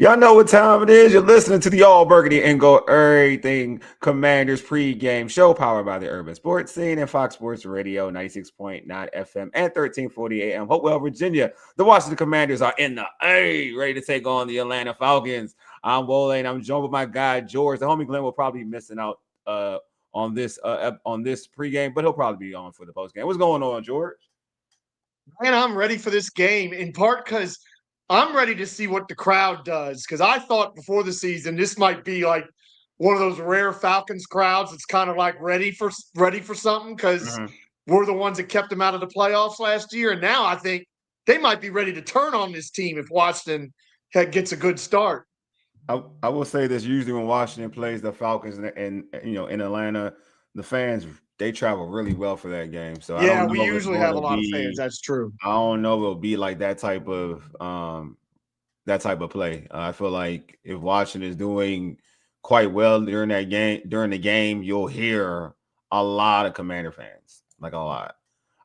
Y'all know what time it is. You're listening to the All Burgundy and Go Everything Commanders pregame show powered by the Urban Sports Scene and Fox Sports Radio 96.9 FM and 1340 AM. Hopewell, Virginia. The Washington Commanders are in the A, ready to take on the Atlanta Falcons. I'm Wole and I'm joined with my guy George. The homie Glen will probably be missing out on this pregame, but he'll probably be on for the postgame. What's going on, George? Man, I'm ready for this game, in part because I'm ready to see what the crowd does. Because I thought before the season this might be like one of those rare Falcons crowds that's kind of like ready for something because we're the ones that kept them out of the playoffs last year, and now I think they might be ready to turn on this team if Washington gets a good start. I will say this: usually when Washington plays the Falcons in Atlanta, the fans they travel really well for that game. So yeah, we usually have a lot of fans. That's true. I don't know if it'll be like that type of play. I feel like if Washington is doing quite well during the game, you'll hear a lot of Commander fans, like a lot.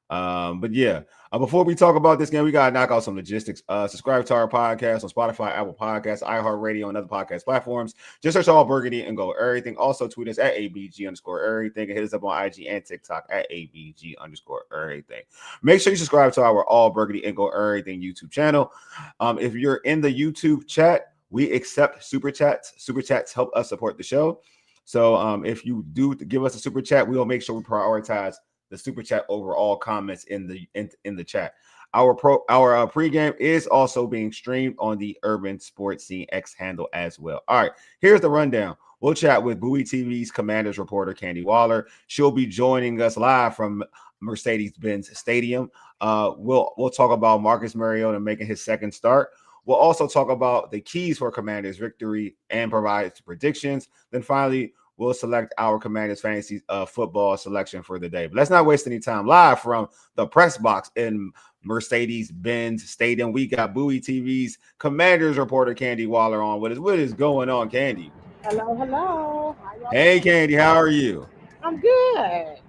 But yeah, before we talk about this game, we gotta knock out some logistics. Subscribe to our podcast on Spotify, Apple Podcasts, iHeartRadio, and other podcast platforms. Just search All Burgundy and Go Everything. Also tweet us at ABG_everything and hit us up on IG and TikTok at ABG_everything. Make sure you subscribe to our All Burgundy and Go Everything YouTube channel. If you're in the YouTube chat, we accept super chats. Super chats help us support the show. So if you do give us a super chat, we will make sure we prioritize the super chat over all comments in the chat. Our pregame is also being streamed on the Urban Sports Scene X handle as well. All right, here's the rundown. We'll chat with Bowie TV's Commanders reporter Candi Waller. She'll be joining us live from Mercedes-Benz Stadium. We'll talk about Marcus Mariota making his second start. We'll also talk about the keys for Commanders victory and provide predictions. Then finally, we'll select our Commanders fantasy football selection for the day. But let's not waste any time. Live from the press box in Mercedes-Benz Stadium, we got Bowie TV's Commanders reporter Candi Waller on with us. What is going on, Candi? Hello. Hey, Candi, how are you? I'm good.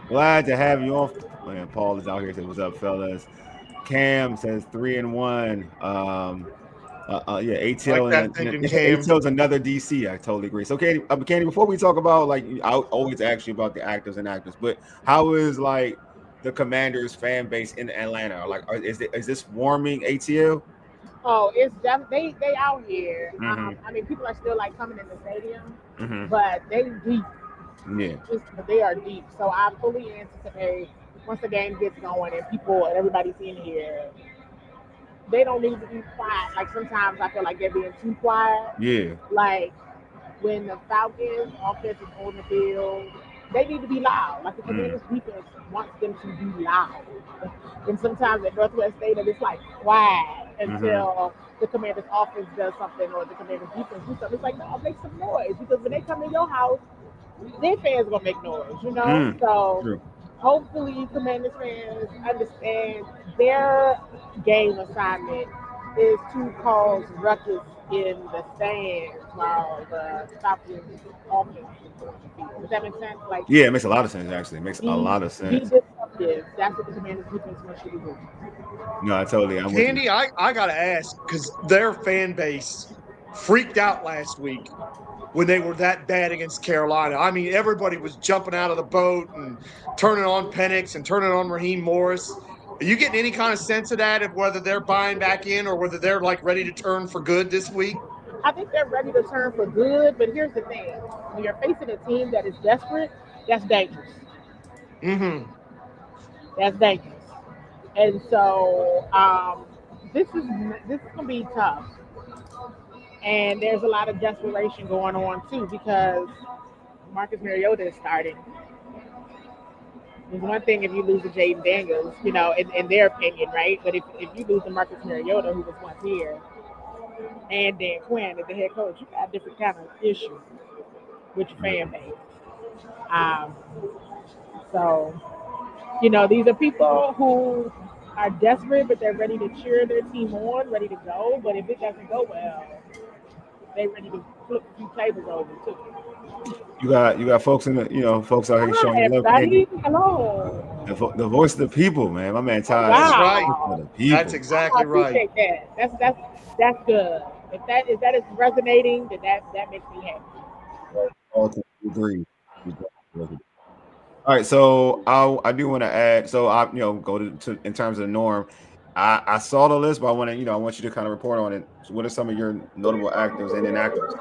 Glad to have you on. Man, Paul is out here. Says, "What's up, fellas?" Cam says 3-1. ATL like ATL's another DC. I totally agree. So, Candi, before we talk about I always ask you about the actors and actors, but how is like the Commanders fan base in Atlanta? Like, is this warming ATL? Oh, it's definitely they out here. I mean, people are still like coming in the stadium, but they deep. Yeah, they are deep. So I fully anticipate once the game gets going and everybody's in here. They don't need to be quiet. Like sometimes I feel like they're being too quiet. Yeah. Like when the Falcons offense is on the field, they need to be loud. Like the Commanders defense wants them to be loud. And sometimes at Northwest Stadium it's like quiet until the Commanders offense does something or the Commanders defense do something. It's like, no, make some noise. Because when they come in your house, their fans are gonna make noise, you know? So true. Hopefully Commanders fans understand their game assignment is to cause ruckus in the stands while the Falcons offense is on the field. Does that make sense? Like, yeah, it makes a lot of sense, actually. It makes a lot of sense. Be disruptive. That's what the Commanders defense wants you to do. No, I totally. I'm Candi, I got to ask, because their fan base freaked out last week when they were that bad against Carolina. I mean, everybody was jumping out of the boat and turning on Penix and turning on Raheem Morris. Are you getting any kind of sense of that, of whether they're buying back in or whether they're like ready to turn for good this week? I think they're ready to turn for good, but here's the thing. When you're facing a team that is desperate, that's dangerous. That's dangerous. And so this is going to be tough. And there's a lot of desperation going on, too, because Marcus Mariota is starting. There's one thing if you lose to Jayden Daniels, you know, in their opinion, right? But if you lose to Marcus Mariota, who was once here, and Dan Quinn as the head coach, you got a different kind of issue with your fan base. So, you know, these are people who are desperate, but they're ready to cheer their team on, ready to go. But if it doesn't go well, they're ready to flip a few tables over too. You got folks in the folks out here Hi, showing you love. everybody. Hello. The voice of the people, man. My man Todd. That's said, right. Wow. The people. That's exactly I right. appreciate that. That's good. If that is resonating, then that makes me happy. All to agree. All right, so I do want to add. So I go to in terms of the norm. I saw the list, but I want you to kind of report on it. So what are some of your notable actives and inactives?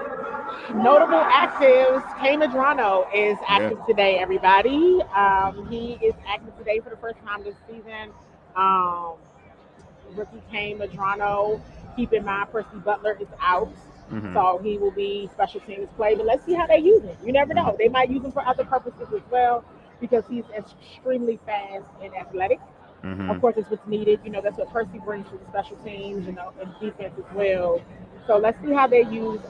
Notable actives. Kay Madrano is active today, everybody. He is active today for the first time this season. Rookie Kay Madrano. Keep in mind, Percy Butler is out. So he will be special teams play. But let's see how they use him. You never know. They might use him for other purposes as well because he's extremely fast and athletic. Of course, it's what's needed. That's what Percy brings to the special teams and defense as well. So let's see how they use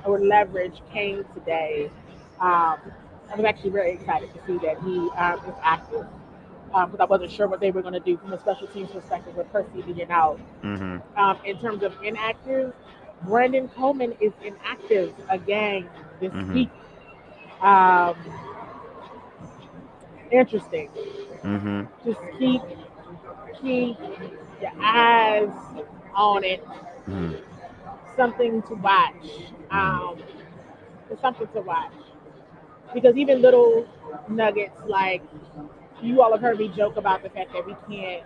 or leverage Kane today. I was actually very excited to see that he is active because I wasn't sure what they were going to do from a special teams perspective with Percy being out. In terms of inactive, Brandon Coleman is inactive again this week. Interesting. Just keep your eyes on it. Something to watch. It's something to watch because even little nuggets like you all have heard me joke about the fact that we can't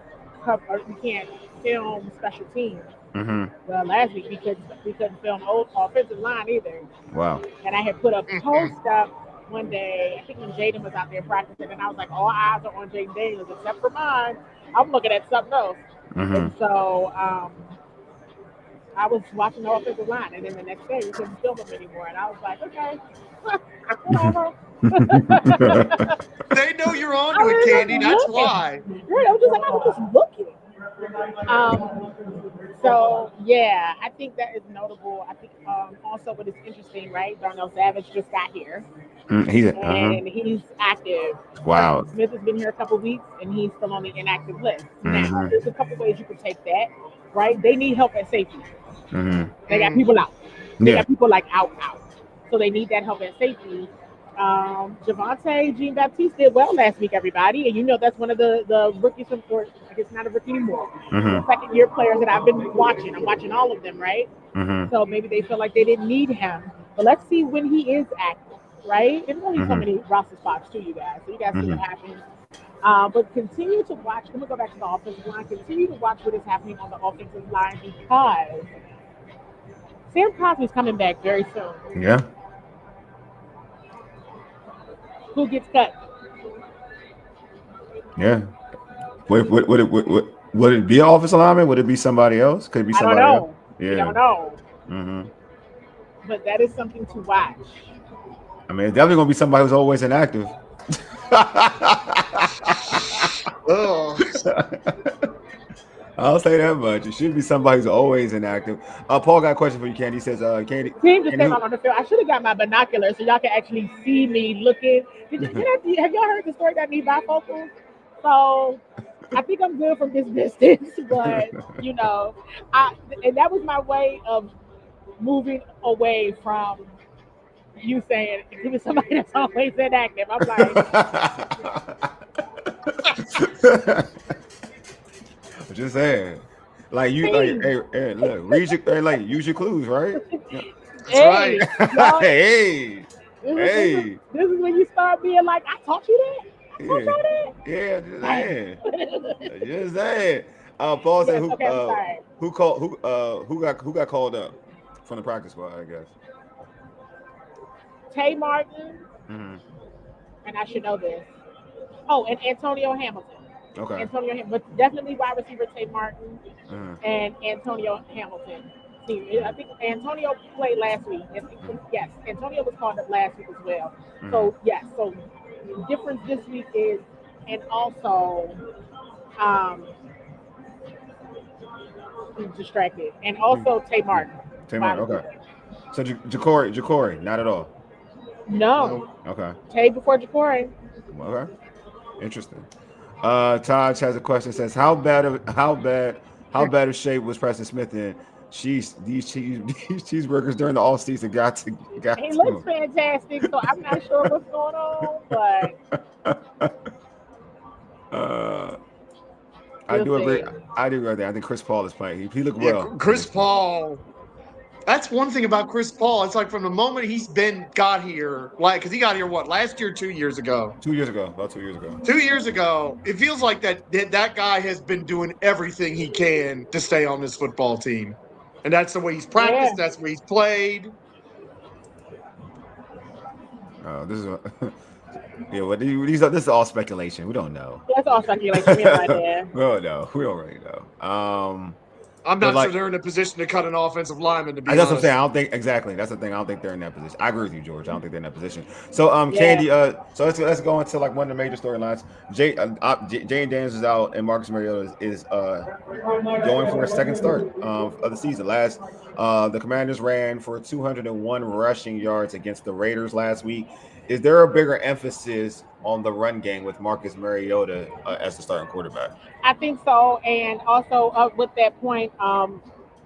film special teams. Well, last week we couldn't film offensive line either. Wow. And I had put a post up one day, I think when Jayden was out there practicing, and I was like, all eyes are on Jayden Daniels except for mine. I'm looking at something else. And so I was watching the offensive line, and then the next day we couldn't film them anymore. And I was like, okay, whatever. They know you're on to it, Candy. That's why. Right, I was just like, I was just looking. So yeah, I think that is notable. I think also what is interesting, right? Darnell Savage just got here. He's active. Wow. Smith has been here a couple weeks, and he's still on the inactive list. Now, there's a couple ways you can take that, right? They need help at safety. They got people out. They got people like out. So they need that help at safety. Javonte Jean-Baptiste did well last week, everybody. And that's one of the rookies from, or I guess not a rookie anymore. Second-year players that I've been watching. I'm watching all of them, right? So maybe they feel like they didn't need him. But let's see when he is active, right? There's only so many roster spots too, you guys. So you guys see what happens. But continue to watch. Let me go back to the offensive line. Continue to watch what is happening on the offensive line because Sam Cosmi's coming back very soon. Yeah. Who gets cut? Yeah. Would it be an offensive lineman? Would it be somebody else? Could it be somebody else? Yeah. We don't know. But that is something to watch. I mean, it's definitely going to be somebody who's always inactive. I'll say that much. It should be somebody who's always inactive. Paul got a question for you, Candy. He says, Candy. Team just came out on the field. I should have got my binoculars so y'all can actually see me looking. Have y'all heard the story about me bifocals? So I think I'm good from this distance, but and that was my way of moving away from you saying it was somebody that's always inactive. I'm like, I'm just saying, like you, hey, look, use your clues, right? That's right. Hey. This is when you start being like, I taught you that. Yeah, just saying. Paul said, who got called up from the practice squad? I guess. Tay Martin, and I should know this. Oh, and Antonio Hamilton. Okay. Antonio Hamilton, but definitely wide receiver Tay Martin and Antonio Hamilton. I think Antonio played last week. Yes, Antonio was called up last week as well. So yes, so the difference this week is, and also, I'm distracted, and also Tay Martin. Tay Martin, okay. So Ja'Cory, not at all. No. Okay. Tay before Ja'Cory. Okay. Interesting. Taj has a question. Says, how bad of shape was Preston Smith in? these cheeseburgers during the off season got He to looks fantastic, so I'm not sure what's going on, but I do agree. see. I do agree. I think Chris Paul is playing. He looked Yeah, well. Chris Paul. That's one thing about Chris Paul. It's like from the moment got here, like because he got here last year, 2 years ago. 2 years ago, about 2 years ago. 2 years ago, it feels like that guy has been doing everything he can to stay on this football team, and that's the way he's practiced. Yeah. That's the way he's played. This is this is all speculation. We don't know. That's all speculation. We have no idea. We don't know. We don't really know. I'm not sure they're in a position to cut an offensive lineman. To be that's honest. what I'm saying. I don't think exactly. That's the thing. I don't think they're in that position. I agree with you, George. I don't think they're in that position. So, Candi. So let's go into like one of the major storylines. Jayden Daniels is out, and Marcus Mariota is going for a second start of the season. The Commanders ran for 201 rushing yards against the Raiders last week. Is there a bigger emphasis on the run game with Marcus Mariota as the starting quarterback? I think so, and also with that point,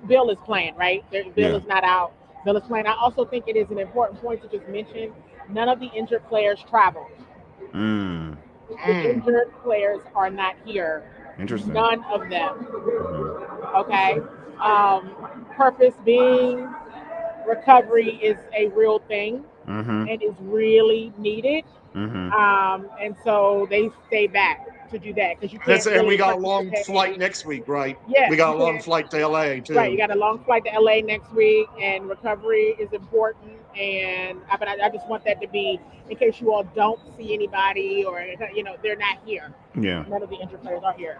Bill is playing, right? Bill is not out. Bill is playing. I also think it is an important point to just mention, none of the injured players traveled. The injured players are not here. Interesting. None of them. Okay? Purpose being recovery is a real thing and is really needed. And so they stay back to do that because you can't. And we got a long flight next week, right? Yeah, we got a long flight to LA too. Right, you got a long flight to LA next week, and recovery is important. And I just want that to be in case you all don't see anybody or they're not here. Yeah, none of the injured players are here.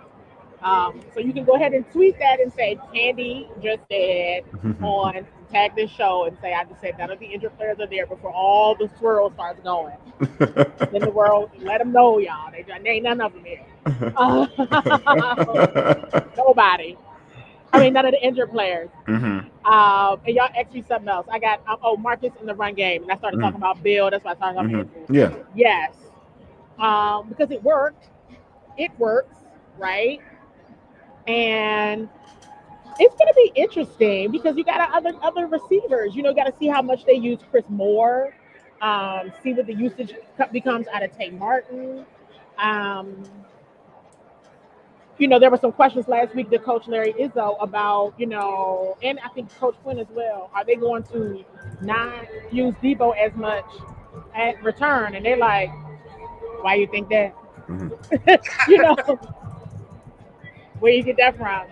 So you can go ahead and tweet that and say Candi just said on tag this show and say I just said none of the injured players are there before all the swirl starts going. In the world, let them know, y'all. They ain't none of them here. Nobody. I mean, none of the injured players. And y'all asked me something else. I got Marcus in the run game, and I started talking about Bill. That's why I started talking about Yeah. Yes. Because it worked. It works, right? And it's going to be interesting because you got other receivers. You got to see how much they use Chris Moore. See what the usage becomes out of Tate Martin. There were some questions last week to Coach Larry Izzo about, and I think Coach Quinn as well. Are they going to not use Deebo as much at return? And they're like, why you think that? Where you get that from?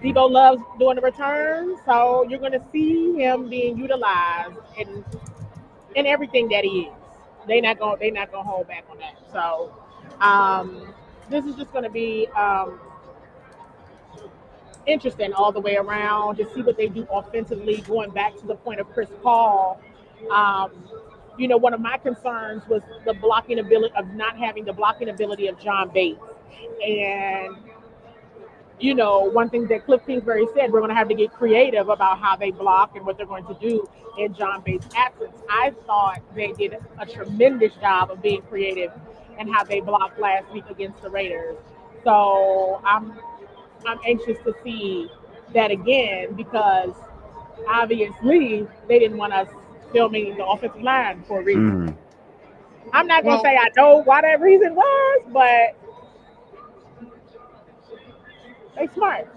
Deebo loves doing the returns, so you're going to see him being utilized in everything that he is. They're not going to hold back on that. So this is just going to be interesting all the way around to see what they do offensively. Going back to the point of Chris Paul, one of my concerns was the blocking ability of not having the blocking ability of John Bates. And one thing that Cliff Kingsbury said, we're going to have to get creative about how they block and what they're going to do in John Bates' absence. I thought they did a tremendous job of being creative in how they blocked last week against the Raiders. So I'm anxious to see that again because obviously they didn't want us filming the offensive line for a reason. I'm not going to say I know why that reason was, but they smart.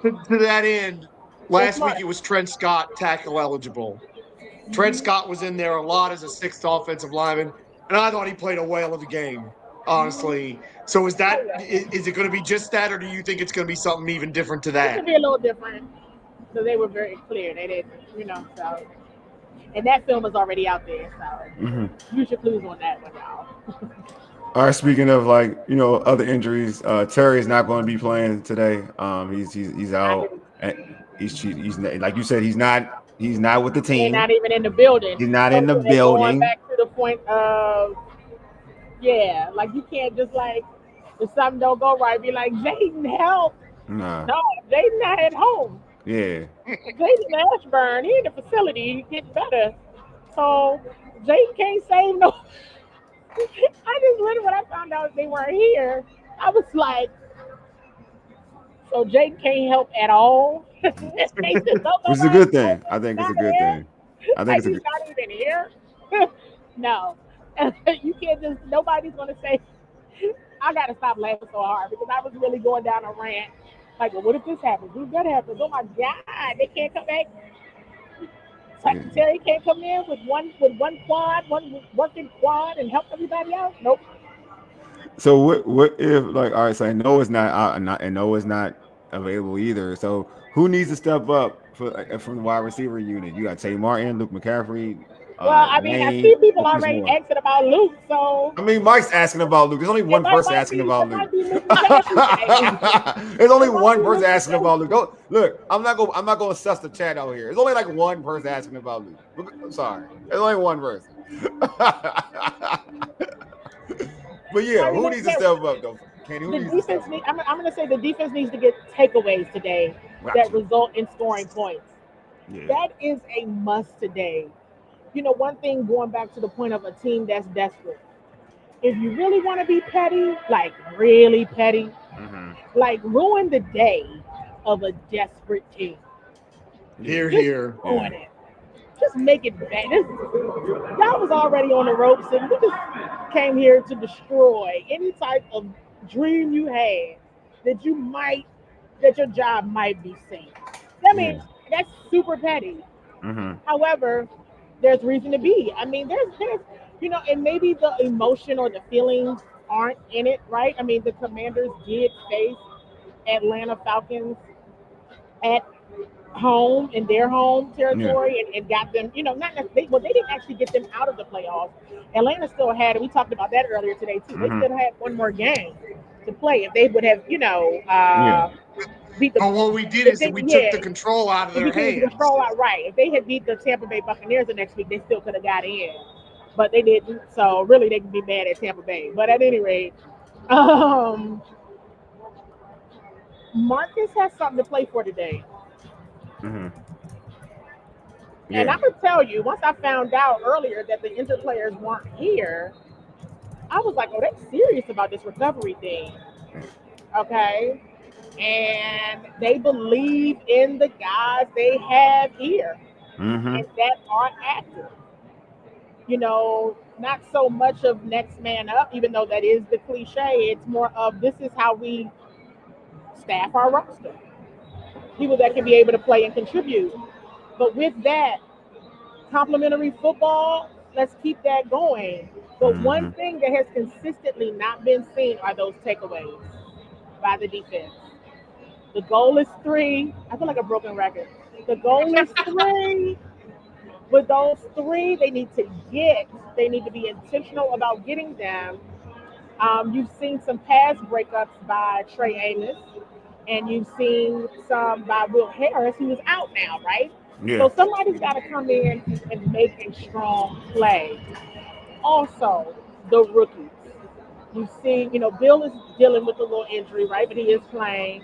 To that end, last week it was Trent Scott tackle eligible. Trent Scott was in there a lot as a sixth offensive lineman, and I thought he played a whale of a game, honestly. So is it going to be just that, or do you think it's going to be something even different to that? It could be a little different. So they were very clear. They didn't, so. And that film is already out there, so use your clues on that one, y'all. All right. Speaking of other injuries, Terry is not going to be playing today. He's out. And he's like you said, he's not with the team. They're not even in the building. He's not in the building. Going back to the point of like you can't just if something don't go right, be like Jayden help. Nah. No, Jayden not at home. Yeah. Jayden Ashburn, he in the facility, he's getting better. So Jayden can't save no. I just literally when I found out they weren't here, I was like, So Jayden can't help at all. They just don't Which is a nobody good thing. I think it's not a good here. thing. I think Like it's a he's good. not even here. No. You can't just nobody's gonna say I gotta stop laughing so hard because I was really going down a rant. Like, well, what if this happens? What if that happens? Oh my God, they can't come back. Yeah. Terry can't come in with one quad, one working quad, and help everybody out. Nope. So what if like all right? So I know it's not out, and not and know it's not available either. So who needs to step up for from the wide receiver unit? You got Tay Martin, Luke McCaffrey, Well, I mean, I Lane, see people or Chris already Moore. asking about Luke, so I mean, Mike's asking about Luke. There's only it one person asking about it Luke. might be Luke McCaffrey day. There's only It might one be person Luke asking about Luke. McCaffrey. Don't look. I'm not gonna suss the chat out here. There's only like one person asking about Luke. I'm sorry. There's only one person. But yeah, I mean, who needs to step up though? Kenny, who the needs to step defense. up? I'm going to say the defense needs to get takeaways today that Gotcha. result in scoring points. Yeah. That is a must today. You know, one thing going back to the point of a team that's desperate. If you really want to be petty, like really petty, Mm-hmm. like ruin the day of a desperate team. Here, Just here. ruin it. Just make it bad. Y'all was already on the ropes, and we just came here to destroy any type of dream you had that that your job might be safe. I Yeah. mean, that's super petty. Mm-hmm. However, there's reason to be. I mean, and maybe the emotion or the feelings aren't in it, right? I mean, the Commanders did face Atlanta Falcons at home in their home Yeah. territory and got them, not necessarily, well, they didn't actually get them out of the playoffs. Atlanta still had, and we talked about that earlier today too. They Mm-hmm. still had one more game to play if they would have, Yeah. beat the But what we did if is they, we took yeah, the control out of if their you can hands. control out right. If they had beat the Tampa Bay Buccaneers the next week, they still could have got in, but they didn't. So really, they can be mad at Tampa Bay. But at any rate, um, Marcus has something to play for today. Mm-hmm. And Yeah. I'm gonna tell you, once I found out earlier that the injured players weren't here, I was like, oh, they're serious about this recovery thing. Okay. And they believe in the guys they have here Mm-hmm. and that are active. Not so much of next man up, even though that is the cliche. It's more of this is how we staff our roster. People that can be able to play and contribute. But with that, complimentary football, let's keep that going. But one Mm-hmm. thing that has consistently not been seen are those takeaways by the defense. The goal is three. I feel like a broken record. The goal is three. With those three, they need to be intentional about getting them. You've seen some pass breakups by Trey Amos, and you've seen some by Will Harris, who is out now, right? Yeah. So somebody's got to come in and make a strong play. Also, the rookies. You've seen, Bill is dealing with a little injury, right? But he is playing.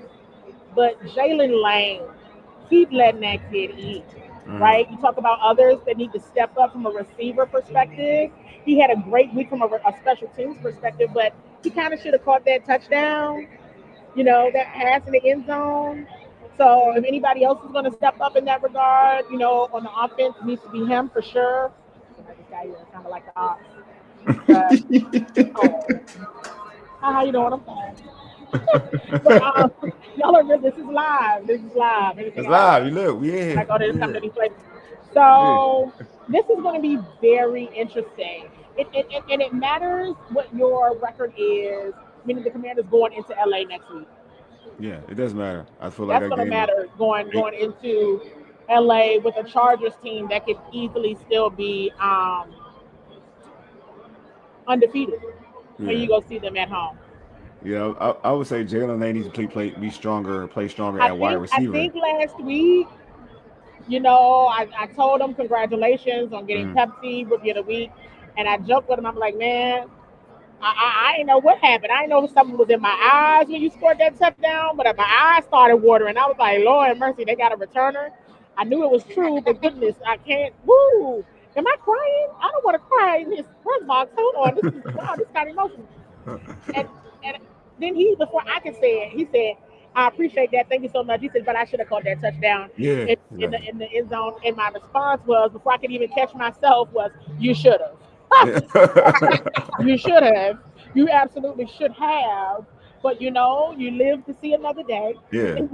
But Jaylin Lane, keep letting that kid eat, Mm-hmm. right? You talk about others that need to step up from a receiver perspective. He had a great week from a special teams perspective, but he kind of should have caught that touchdown, that pass in the end zone. So if anybody else is going to step up in that regard, on the offense, it needs to be him for sure. Somebody just got here, kind of like the ops. But, oh, how you doing? I'm fine. But y'all are real. This is live. This is live. It's Anything else? live. You look, we in When I here. go to come Yeah. to these places. Yeah. So this is going to be very interesting. And it matters what your record is. Meaning the Commanders going into LA next week. Yeah. It does matter. I feel like That's that going to game. matter It, going into LA with a Chargers team that could easily still be undefeated when yeah. you go see them at home. Yeah. I would say Jalen Lane needs to be stronger, play stronger I at wide think I receiver. think last week, I told him congratulations on getting Mm. Pepsi Rookie of the Week, and I joked with him. I'm like, man, I didn't know what happened. I didn't know if something was in my eyes when you scored that touchdown, but my eyes started watering. I was like, Lord have mercy, they got a returner. I knew it was true, but goodness, I can't. Woo! Am I crying? I don't want to cry in this press box. Hold on, this is kind of emotional. And and then before I could say it, he said, I appreciate that. Thank you so much. He said, but I should have caught that touchdown Yeah. in the end zone. And my response was, before I could even catch myself, was, you should have. Yeah. You should have. You absolutely should have. But you live to see another day. Yeah. In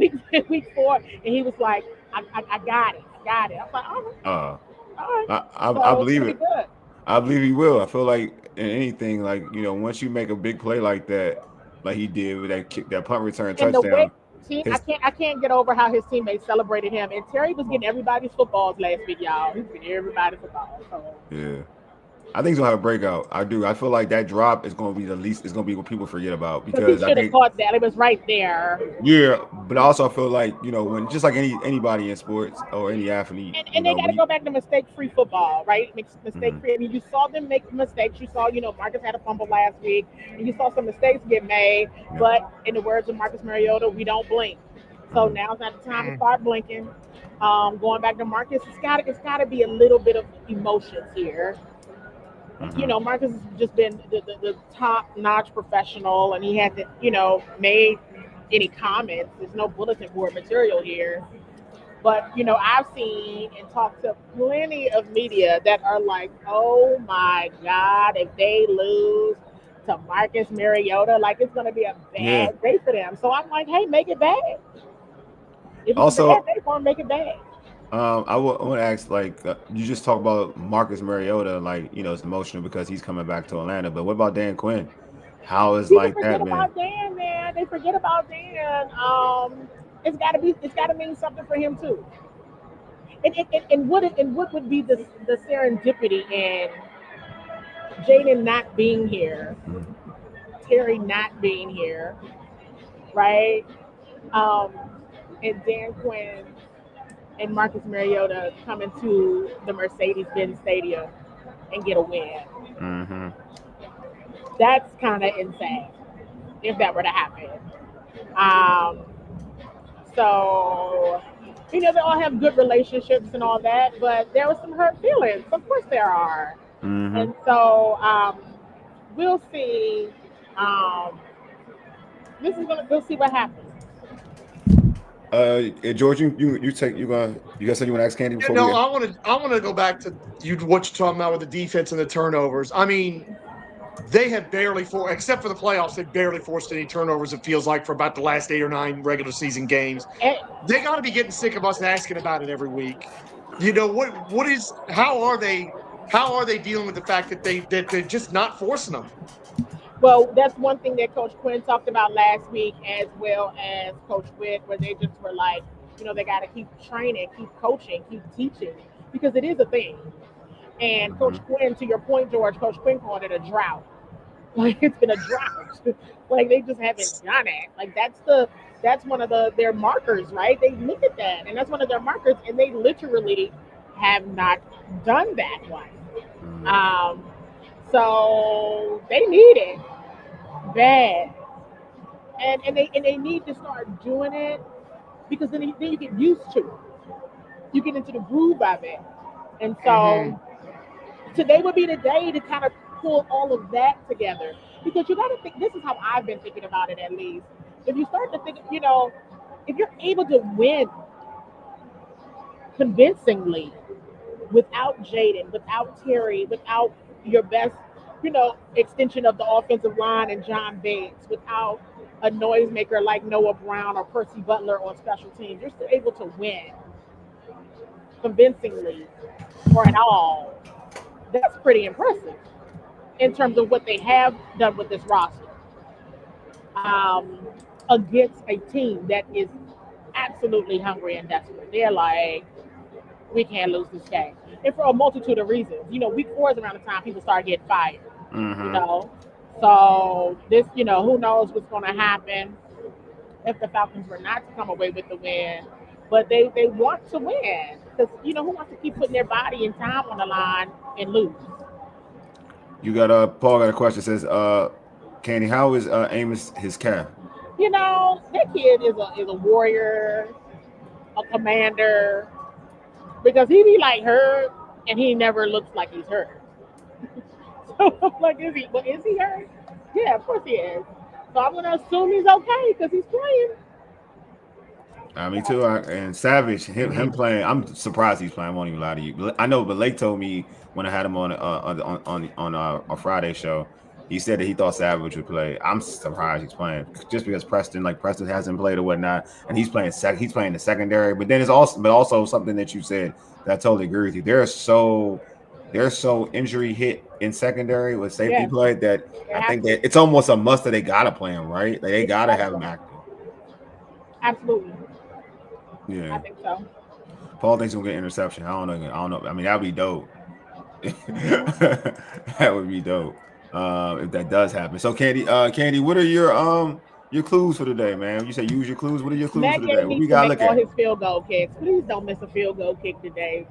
week 4, and he was like, I got it. I got it. I was like, all right, Uh, all right. I So it's believe gonna be it. good. I believe he will. I feel like in anything, like once you make a big play like that, like he did with that punt return And the way touchdown, I his can't get over how his teammates celebrated him. And Terry was getting everybody's footballs last week, y'all. He was getting everybody's footballs. So. yeah. I think he's gonna have a breakout. I do. I feel like that drop is gonna be the least. It's gonna be what people forget about Because he because I should have think caught that. It was right there. yeah. But I also feel like when just like anybody in sports or any athlete, And they got to go back to mistake-free football, right? Mhm. Mistake-free. I mean, you saw them make mistakes. You saw, Marcus had a fumble last week, and you saw some mistakes get made. Yeah. But in the words of Marcus Mariota, we don't blink. So Mhm. now's not the time to start blinking. Going back to Marcus, it's got to be a little bit of emotions here. Mhm. Marcus has just been the top-notch professional, and he hasn't, made any comments. There's no bulletin board material here. But, I've seen and talked to plenty of media that are like, oh my God, if they lose to Marcus Mariota, like it's going to be a Yeah. bad day for them. So I'm like, hey, make it bad. If it's a bad Also, day for them, make it bad. I want to ask, like, you just talk about Marcus Mariota, like, it's emotional because he's coming back to Atlanta. But what about Dan Quinn? How is People like forget that, man? about Dan, man. They forget about Dan. It's got to mean something for him too. And what would be the serendipity in Jayden not being here, Mhm. Terry not being here, right? Um, and Dan Quinn and Marcus Mariota coming to the Mercedes-Benz Stadium and get a win. Mhm. That's kind of insane if that were to happen. Um, so, they all have good relationships and all that, but there were some hurt feelings. Of course, there are. Mhm. And so, we'll see. Um, we'll see what happens. George, you guys said you want to ask Candy Yeah, before we no, get. I want to go back to what you're talking about with the defense and the turnovers. I mean, they have barely except for the playoffs, they barely forced any turnovers. It feels like for about the last 8 or 9 regular season games. And, They got to be getting sick of us asking about it every week. What is how are they dealing with the fact that they're just not forcing them? well, that's one thing that Coach Quinn talked about last week, as well as Coach Witt, where they just were like, they got to keep training, keep coaching, keep teaching, because it is a thing. And Coach Mhm. Quinn, to your point, George, Coach Quinn called it a drought. Like it's been a drought. Like they just haven't done it. Like that's one of their markers, right? They look at that, and that's one of their markers, and they literally have not done that one. Mhm. Um, so they need it bad, and they need to start doing it because then you get used to it. You get into the groove of it, and Mm-hmm. so today would be the day to kind of pull all of that together because you got to think. This is how I've been thinking about it, at least. If you start to think, if you're able to win convincingly without Jayden, without Terry, without your best, extension of the offensive line and John Bates, without a noisemaker like Noah Brown or Percy Butler on special teams, you're still able to win convincingly or at all. That's pretty impressive in terms of what they have done with this roster, um, against a team that is absolutely hungry and desperate. They're like, we can't lose this game. And for a multitude of reasons. Week 4 is around the time people start getting fired, you Mhm. know. So this, who knows what's going to happen if the Falcons were not to come away with the win. But they want to win because, who wants to keep putting their body and time on the line and lose? You got Paul got a question. Says Candy, how is Amos his calf? That kid is a warrior, a commander, because he be like hurt and he never looks like he's hurt. So I'm like, is he hurt? Yeah, of course he is. So I'm gonna assume he's okay because he's playing. Me too. And Savage, him playing. I'm surprised he's playing. I won't even lie to you. I know, but Lake told me when I had him on a Friday show, he said that he thought Savage would play. I'm surprised he's playing just because Preston hasn't played or whatnot, and he's playing the secondary. But then it's also something that you said that I totally agree with you. They're so injury hit in secondary with safety play that I think that it's almost a must that they gotta play him, right? Like they gotta have him active. Absolutely. Yeah, I think so. Paul thinks he'll get interception. I don't know. I mean, that'd be dope. That would be dope if that does happen. So, Candi, what are your clues for today, man? You say use your clues. What are your clues for today? What we gotta look at? All his field goal kicks. Please don't miss a field goal kick today.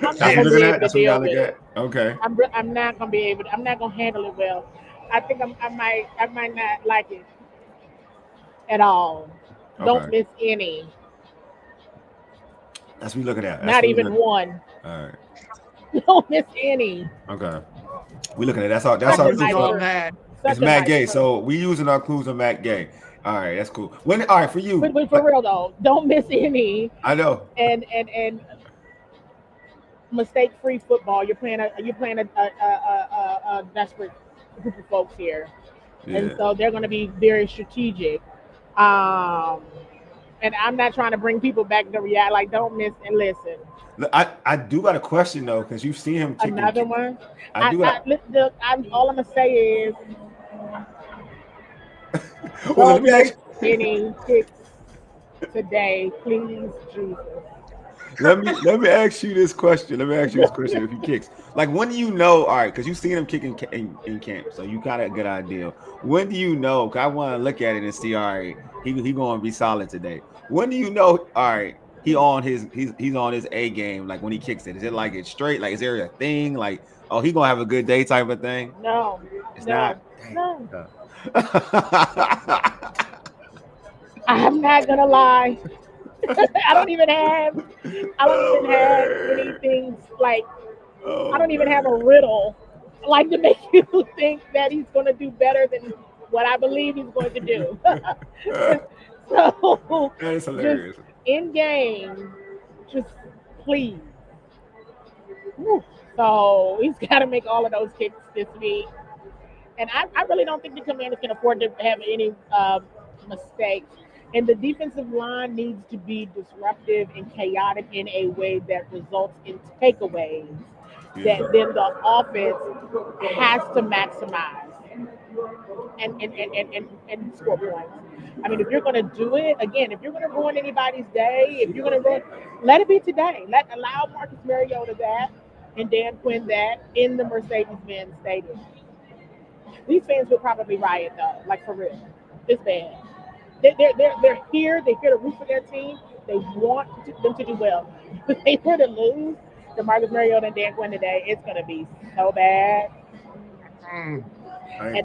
That's what you're looking at. That's what you gotta look at. Okay. I'm not gonna be able. I'm not gonna handle it well. I think I might not like it at all. Okay. Don't miss any. That's what we looking at. Not even one. All right. Don't miss any. Okay. We looking at that's our it's Matt Gay. So we using our clues on Matt Gay. All right, that's cool. All right, for you. But for real though, don't miss any. I know. And mistake-free football. You're playing a desperate group of folks here, and so they're going to be very strategic. And I'm not trying to bring people back to reality. Like, don't miss and listen. I do got a question though, because you've seen him. Another one. All I'm gonna say is, well, let me ask any kicks today, please, Jesus. Let me ask you this question. If he kicks, like, when do you know? All right, because you've seen him kick in camp, so you got a good idea. When do you know? Cause I want to look at it and see. All right, he going to be solid today. When do you know? All right, he's on his A game. Like when he kicks it, is it like it's straight? Like is there a thing? Like he gonna have a good day type of thing? No, it's not. No. I'm not gonna lie. I don't even have anything like. I don't even have a riddle like to make you think that he's going to do better than what I believe he's going to do. So that is hilarious. In game, just please. So he's got to make all of those kicks this week, and I really don't think the Commanders can afford to have any mistakes. And the defensive line needs to be disruptive and chaotic in a way that results in takeaways that then the offense has to maximize and score points. I mean, if you're going to do it, again, if you're going to ruin anybody's day, if you're going to let it be today. Allow Marcus Mariota that and Dan Quinn that in the Mercedes-Benz Stadium. These fans would probably riot, though, like for real. It's bad. They're here. They're here to root for their team. They want them to do well. If they were to lose to Marcus Mariota and Dan Quinn today, it's going to be so bad.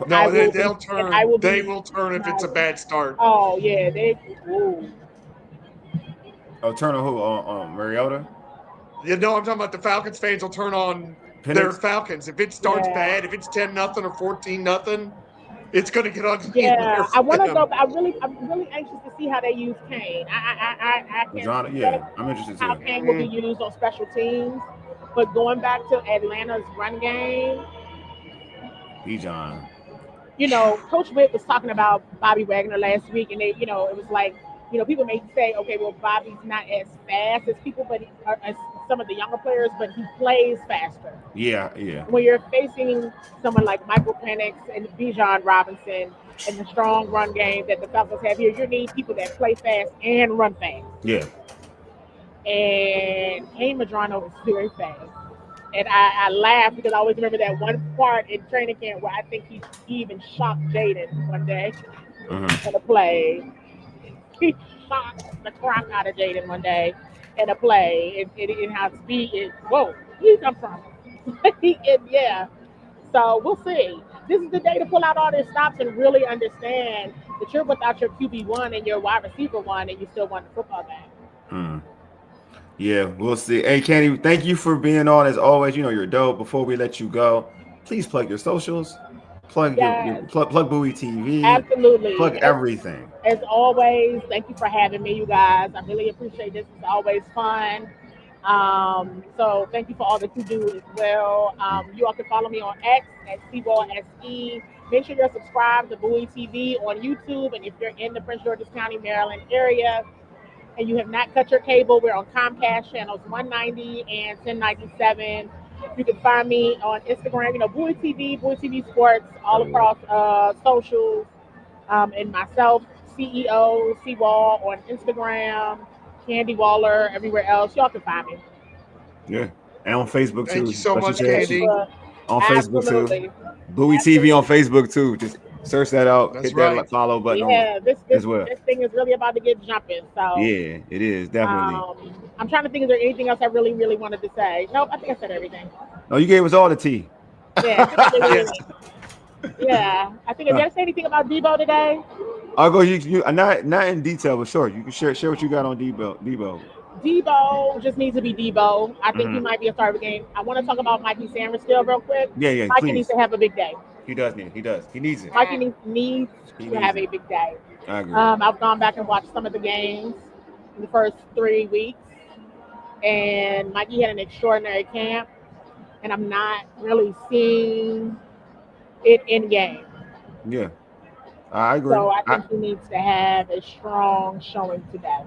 They'll turn. They will turn if it's a bad start. Oh yeah, turn on who? On Mariota? I'm talking about the Falcons fans will turn on Penix? Their Falcons if it starts bad. If it's 10-0 or 14-0. It's going to get ugly. Yeah, I want to go. I'm really anxious to see how they use Kane. I can't. I'm interested how Kane will be used on special teams. But going back to Atlanta's run game, Bijan. Coach Witt was talking about Bobby Wagner last week, and it was like, people may say, okay, well, Bobby's not as fast as people, but as some of the younger players, but he plays faster. Yeah. When you're facing someone like Michael Penix and Bijan Robinson and the strong run game that the Falcons have here, you need people that play fast and run fast. Yeah. And Kane Madrano was very fast. And I laugh because I always remember that one part in training camp where I think he even shocked Jayden one day in a play. He shocked the crap out of Jayden one day in a play. And how speed is, whoa, he come from? So we'll see. This is the day to pull out all their stops and really understand that you're without your QB1 and your wide receiver 1 and you still want the football game. Yeah, we'll see. Hey, Candi, thank you for being on as always. You're dope. Before we let you go, please plug your socials. Plug Yes. plug Bowie TV. Absolutely. Plug everything. As always, thank you for having me, you guys. I really appreciate this. It's always fun. So thank you for all that you do as well. You all can follow me on X at CWall SE. Make sure you're subscribed to Bowie TV on YouTube. And if you're in the Prince George's County, Maryland area, and you have not cut your cable, we're on Comcast channels 190 and 1097. You can find me on Instagram, Bowie TV Sports, all across socials, and myself, CEO, CWall on Instagram, Candi Waller, everywhere else. Y'all can find me. Yeah. And on Facebook too. Thank you so much, Candi. On Facebook too. Bowie TV on Facebook too. Just search that out. That's hit right. that follow button. Yeah, this as well. This thing is really about to get jumping. So yeah, it is definitely. I'm trying to think. Is there anything else I really wanted to say? Nope, I think I said everything. No, you gave us all the tea. Yeah. Yeah, I think. Did I say anything about Deebo today? I'll go. You not in detail, but sure. You can share what you got on Deebo. Deebo just needs to be Deebo. I think he might be a start of the game. I want to talk about Mikey Sanders still real quick. Yeah. Mikey please. needs to have a big day. He does. He needs it. Mikey needs to have a big day. I agree. I've gone back and watched some of the games in the first 3 weeks, and Mikey had an extraordinary camp, and I'm not really seeing it in game. Yeah, I agree. So I think he needs to have a strong showing today.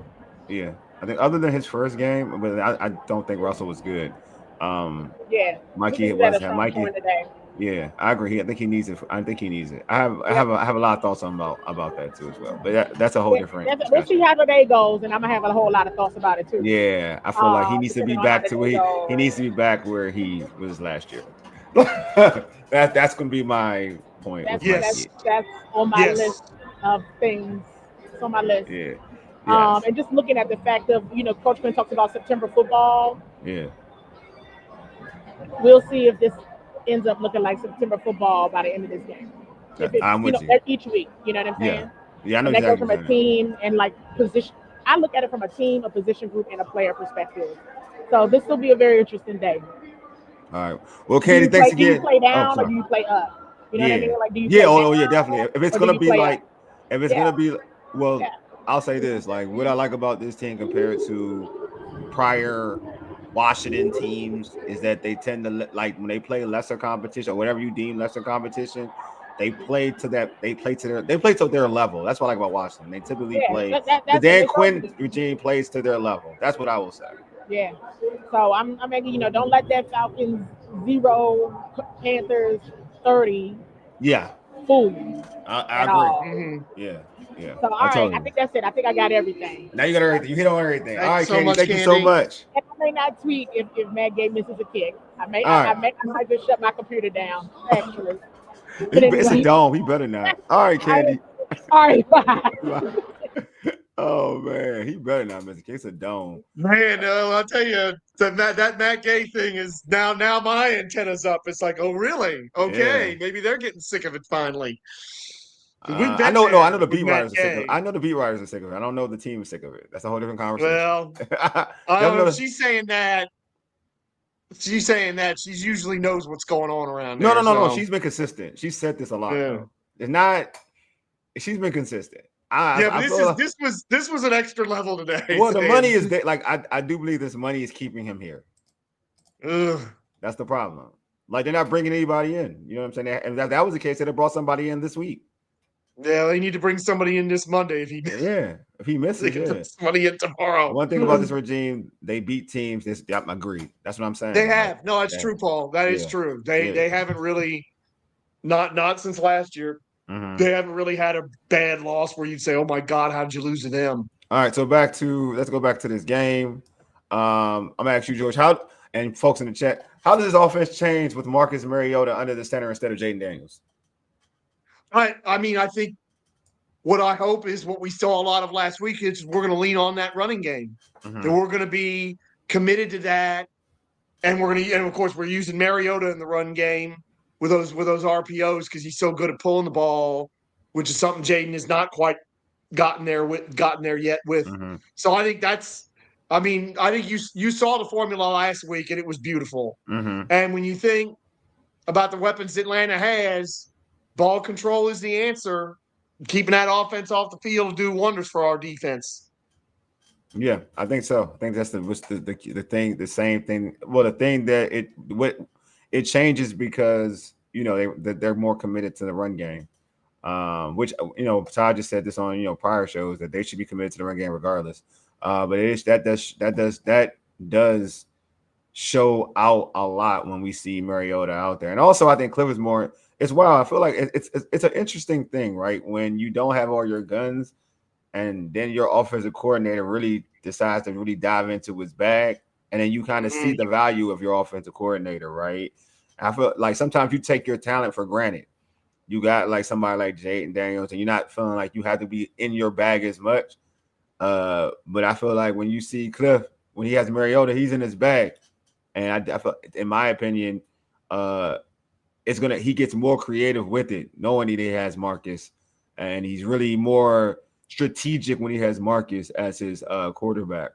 Yeah, I think other than his first game, but I don't think Russell was good. Yeah, Mikey today. Yeah, I agree. I think he needs it. I have a lot of thoughts about that too as well. But that's a whole different. We'll see how the day goes, and I'm gonna have a whole lot of thoughts about it too. Yeah, I feel like he needs to be back to where he needs to be back where he was last year. That's gonna be my point. That's on my list of things. It's on my list. Yeah. And just looking at the fact of Coach Glen talks about September football. Yeah. We'll see if this ends up looking like September football by the end of this game. I'm with you. Each week, you know what I'm saying? Yeah, I know and that exactly. goes from a team and like position. I look at it from a team, a position group, and a player perspective. So this will be a very interesting day. All right. Well, Candi, thanks again. Do you play down or do you play up? You know what I mean? Like, do you? Yeah, definitely. If it's gonna be like, I'll say this: like, what I like about this team compared to prior Washington teams is that they tend to like when they play lesser competition or whatever you deem lesser competition, they play to their level. That's what I like about Washington. They typically play. The Dan Quinn regime plays to their level. That's what I will say. Yeah. So I'm making don't let that Falcons 0 Panthers 30. Yeah. Fool you. I agree. Mm-hmm. Yeah. So all right, I think that's it. I think I got everything. Now you got everything. You hit on everything. All right, Candi, thank you so much. And I may not tweet if Matt Gay misses a kick. I might just shut my computer down. Actually. It's a dome. He better not. All right, Candi. All right, bye. Oh man, he better not miss a kick. It's a dome. Man, I'll tell you that Matt Gay thing is now my antenna's up. It's like, oh really? Okay, maybe they're getting sick of it finally. I know the beat writers are sick of it. I know the beat writers are sick of it. I don't know if the team is sick of it. That's a whole different conversation. Well, I don't know if she's saying that. She's saying that she usually knows what's going on around there. No. She's been consistent. She said this a lot. Yeah. It's not. She's been consistent. This was an extra level today. Well, the money is there. Like I do believe this money is keeping him here. Ugh. That's the problem. Like they're not bringing anybody in. You know what I'm saying? And if that was the case, they'd have brought somebody in this week. Yeah, they need to bring somebody in this Monday if he misses. Somebody in tomorrow. One thing about this regime, they beat teams. I agree. That's what I'm saying. They have. No, it's true, Paul. That is true. They haven't really, not since last year. Mm-hmm. They haven't really had a bad loss where you'd say, "Oh my God, how did you lose to them?" All right, so let's go back to this game. I'm gonna ask you, George, and folks in the chat, how does this offense change with Marcus Mariota under the center instead of Jayden Daniels? I mean, I think what I hope is what we saw a lot of last week is we're going to lean on that running game. Mm-hmm. That we're going to be committed to that, and of course we're using Mariota in the run game with those RPOs because he's so good at pulling the ball, which is something Jayden has not quite gotten there yet with. Mm-hmm. So I think I think you saw the formula last week and it was beautiful. Mm-hmm. And when you think about the weapons Atlanta has, ball control is the answer. Keeping that offense off the field will do wonders for our defense. Yeah, I think so. I think that's the thing, the same thing. Well, the thing that it changes because they're more committed to the run game. Which Todd just said this on prior shows that they should be committed to the run game regardless. But that does show out a lot when we see Mariota out there, and also I think Cliff is more. It's wild. I feel like it's an interesting thing, right? When you don't have all your guns, and then your offensive coordinator really decides to really dive into his bag, and then you kind of see the value of your offensive coordinator, right? I feel like sometimes you take your talent for granted. You got like somebody like Jayden Daniels, and you're not feeling like you have to be in your bag as much. But I feel like when you see Cliff, when he has Mariota, he's in his bag. And I feel, in my opinion, he gets more creative with it, knowing that he has Marcus. And he's really more strategic when he has Marcus as his quarterback.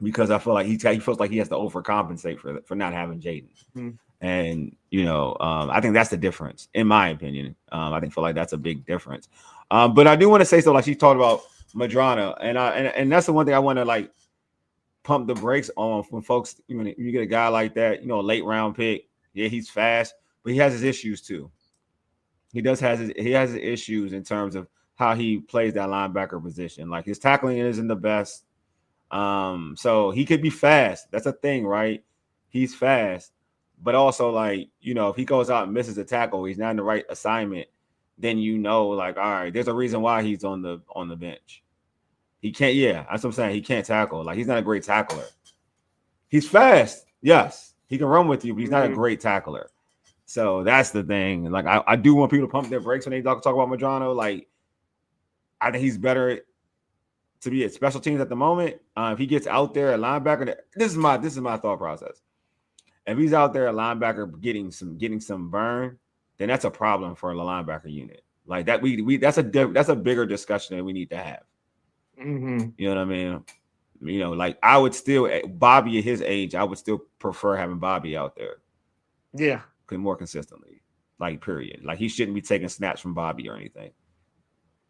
Because I feel like he feels like he has to overcompensate for not having Jayden. Mm-hmm. And I think that's the difference, in my opinion. I feel like that's a big difference. But I do want to say so. Like she talked about Madrana, and that's the one thing I want to like pump the brakes on when folks. You get a guy like that, a late round pick. Yeah, he's fast, but he has his issues too. He has his issues in terms of how he plays that linebacker position. Like his tackling isn't the best. So he could be fast. That's a thing, right? He's fast. But also, like, if he goes out and misses a tackle, he's not in the right assignment, then like, all right, there's a reason why he's on the bench. He can't, that's what I'm saying. He can't tackle. Like, he's not a great tackler. He's fast. Yes. He can run with you, but he's not a great tackler. So that's the thing. Like, I do want people to pump their brakes when they talk about Madrano. Like, I think he's better to be at special teams at the moment. If he gets out there at linebacker, this is my thought process. If he's out there a linebacker getting some burn, then that's a problem for the linebacker unit. Like that, that's a bigger discussion that we need to have. Mm-hmm. You know what I mean? Like I would still, Bobby at his age, I would still prefer having Bobby out there. Yeah, more consistently. Like period. Like he shouldn't be taking snaps from Bobby or anything.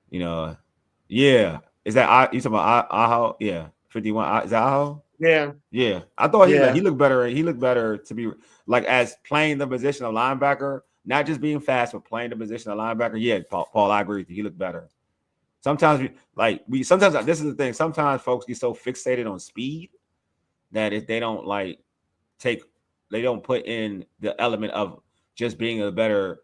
Yeah. Is that you talking about Aho? Yeah, 51. Is that Aho? Yeah. I thought he looked better. He looked better to be like as playing the position of linebacker, not just being fast, but playing the position of linebacker. Yeah, Paul, I agree with you. He looked better. Sometimes sometimes this is the thing. Sometimes folks get so fixated on speed that if they don't they don't put in the element of just being a better